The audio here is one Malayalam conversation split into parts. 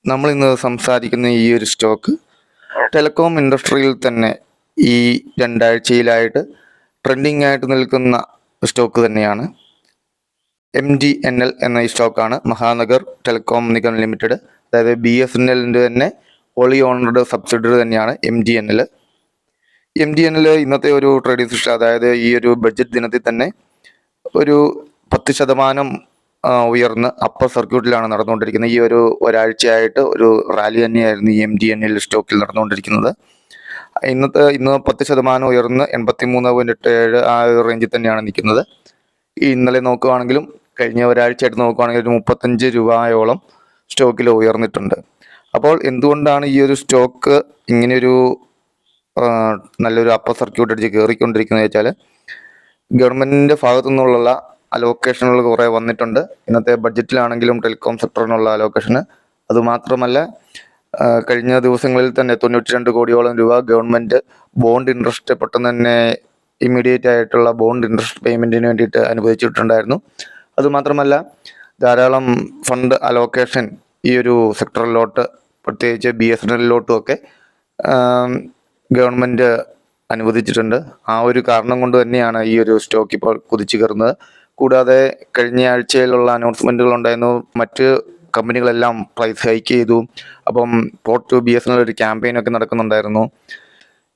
നമ്മൾ ഇന്ന് സംസാരിക്കുന്ന ഈ ഒരു സ്റ്റോക്ക് ടെലികോം ഇൻഡസ്ട്രിയിൽ തന്നെ ഈ രണ്ടാഴ്ചയിലായിട്ട് ട്രെൻഡിങ് ആയിട്ട് നിൽക്കുന്ന സ്റ്റോക്ക് തന്നെയാണ്. MDNL എന്ന ഈ സ്റ്റോക്കാണ്. മഹാനഗർ ടെലികോം നിഗം ലിമിറ്റഡ്, അതായത് BSNLൻ്റെ തന്നെ ഓളി ഓണർഡ് സബ്സിഡറി തന്നെയാണ് MDNL. ഇന്നത്തെ ഒരു ട്രേഡിംഗ് സെഷൻ, അതായത് ഈ ഒരു ബഡ്ജറ്റ് ദിനത്തിൽ തന്നെ ഒരു 10% ഉയർന്ന് അപ്പർ സർക്യൂട്ടിലാണ് നടന്നുകൊണ്ടിരിക്കുന്നത്. ഈ ഒരാഴ്ചയായിട്ട് ഒരു റാലി തന്നെയായിരുന്നു ഈ MDNL സ്റ്റോക്കിൽ നടന്നുകൊണ്ടിരിക്കുന്നത്. ഇന്ന് 10% ഉയർന്ന് 83.87 ആ ഒരു റേഞ്ചിൽ തന്നെയാണ് നിൽക്കുന്നത്. ഇന്നലെ നോക്കുകയാണെങ്കിലും കഴിഞ്ഞ ഒരാഴ്ചയായിട്ട് നോക്കുകയാണെങ്കിൽ ഒരു 35 രൂപയോളം സ്റ്റോക്കിൽ ഉയർന്നിട്ടുണ്ട്. അപ്പോൾ എന്തുകൊണ്ടാണ് ഈ ഒരു സ്റ്റോക്ക് ഇങ്ങനെയൊരു നല്ലൊരു അപ്പർ സർക്യൂട്ട് അടിച്ച് കയറിക്കൊണ്ടിരിക്കുന്നത് വെച്ചാൽ, ഗവൺമെൻറ്റിൻ്റെ ഭാഗത്തു നിന്നുള്ള അലോക്കേഷനുകൾ കുറേ വന്നിട്ടുണ്ട്. ഇന്നത്തെ ബഡ്ജറ്റിലാണെങ്കിലും ടെലികോം സെക്ടറിനുള്ള അലോക്കേഷന്. അതുമാത്രമല്ല, കഴിഞ്ഞ ദിവസങ്ങളിൽ തന്നെ 92 കോടിയോളം രൂപ ഗവൺമെൻറ് ബോണ്ട് ഇൻട്രസ്റ്റ് പെട്ടെന്ന് തന്നെ ഇമ്മീഡിയറ്റ് ആയിട്ടുള്ള ബോണ്ട് ഇൻട്രസ്റ്റ് പേയ്മെൻറ്റിന് വേണ്ടിയിട്ട് അനുവദിച്ചിട്ടുണ്ടായിരുന്നു. അതുമാത്രമല്ല, ധാരാളം ഫണ്ട് അലോക്കേഷൻ ഈ ഒരു സെക്ടറിലോട്ട്, പ്രത്യേകിച്ച് BSNLിലോട്ടും ഒക്കെ ഗവൺമെൻറ് അനുവദിച്ചിട്ടുണ്ട്. ആ ഒരു കാരണം കൊണ്ട് തന്നെയാണ് ഈ ഒരു സ്റ്റോക്ക് ഇപ്പോൾ കുതിച്ചു കയറുന്നത്. കൂടാതെ കഴിഞ്ഞ ആഴ്ചയിലുള്ള അനൗൺസ്മെൻറ്റുകൾ ഉണ്ടായിരുന്നു. മറ്റ് കമ്പനികളെല്ലാം പ്രൈസ് ഹൈക്ക് ചെയ്തു. അപ്പം പോർട്ട് ടു BSNL ഒരു ക്യാമ്പയിനൊക്കെ നടക്കുന്നുണ്ടായിരുന്നു.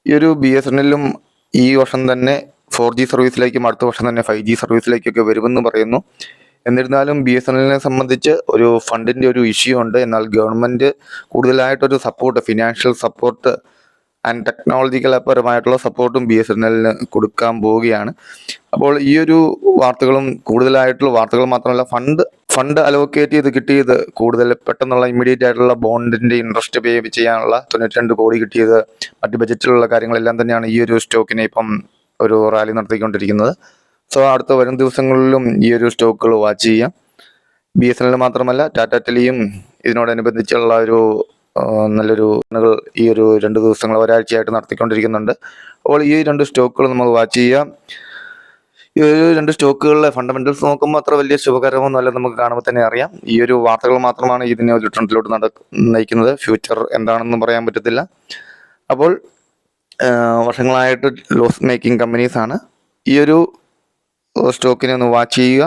ഈ ഒരു BSNLും ഈ വർഷം തന്നെ 4G സർവീസിലേക്കും അടുത്ത വർഷം തന്നെ 5G സർവീസിലേക്കൊക്കെ വരുമെന്ന് പറയുന്നു. എന്നിരുന്നാലും BSNLനെ സംബന്ധിച്ച് ഒരു ഫണ്ടിൻ്റെ ഒരു ഇഷ്യൂ ഉണ്ട്. എന്നാൽ ഗവൺമെൻറ് കൂടുതലായിട്ടൊരു support, financial support and technological പരമായിട്ടുള്ള സപ്പോർട്ടും BSNLന് കൊടുക്കാൻ പോവുകയാണ്. അപ്പോൾ ഈ ഒരു വാർത്തകളും, കൂടുതലായിട്ടുള്ള വാർത്തകൾ മാത്രമല്ല, ഫണ്ട് അലോക്കേറ്റ് ചെയ്ത് കിട്ടിയത്, കൂടുതൽ പെട്ടെന്നുള്ള ഇമ്മീഡിയറ്റ് ആയിട്ടുള്ള ബോണ്ടിൻ്റെ ഇൻട്രസ്റ്റ് പേ ചെയ്യാനുള്ള 92 കോടി കിട്ടിയത്, മറ്റ് ബജറ്റിലുള്ള കാര്യങ്ങളെല്ലാം തന്നെയാണ് ഈ ഒരു സ്റ്റോക്കിനെ ഇപ്പം ഒരു റാലി നടത്തിക്കൊണ്ടിരിക്കുന്നത്. സോ അടുത്ത വരും ദിവസങ്ങളിലും ഈ ഒരു സ്റ്റോക്കുകൾ വാച്ച് ചെയ്യാം. BSNL മാത്രമല്ല, ടാറ്റ ടെലിയും ഇതിനോടനുബന്ധിച്ചുള്ള ഒരു നല്ലൊരു ഈ ഒരു 2 ദിവസങ്ങൾ, ഒരാഴ്ചയായിട്ട് നടത്തിക്കൊണ്ടിരിക്കുന്നുണ്ട്. അപ്പോൾ ഈ 2 സ്റ്റോക്കുകൾ നമ്മൾ വാച്ച് ചെയ്യാം. ഈ ഒരു 2 സ്റ്റോക്കുകളിലെ ഫണ്ടമെന്റൽസ് നോക്കുമ്പോൾ അത്ര വലിയ ശുഭകരമൊന്നുമല്ല, നമുക്ക് കാണുമ്പോൾ തന്നെ അറിയാം. ഈ ഒരു വാർത്തകൾ മാത്രമാണ് ഇതിനെ ഒരു ട്രെൻഡിലോട്ട് നയിക്കുന്നത്. ഫ്യൂച്ചർ എന്താണെന്നും പറയാൻ പറ്റത്തില്ല. അപ്പോൾ വർഷങ്ങളായിട്ട് ലോസ് മേക്കിംഗ് കമ്പനീസാണ്. ഈ ഒരു സ്റ്റോക്കിനെ ഒന്ന് വാച്ച് ചെയ്യുക.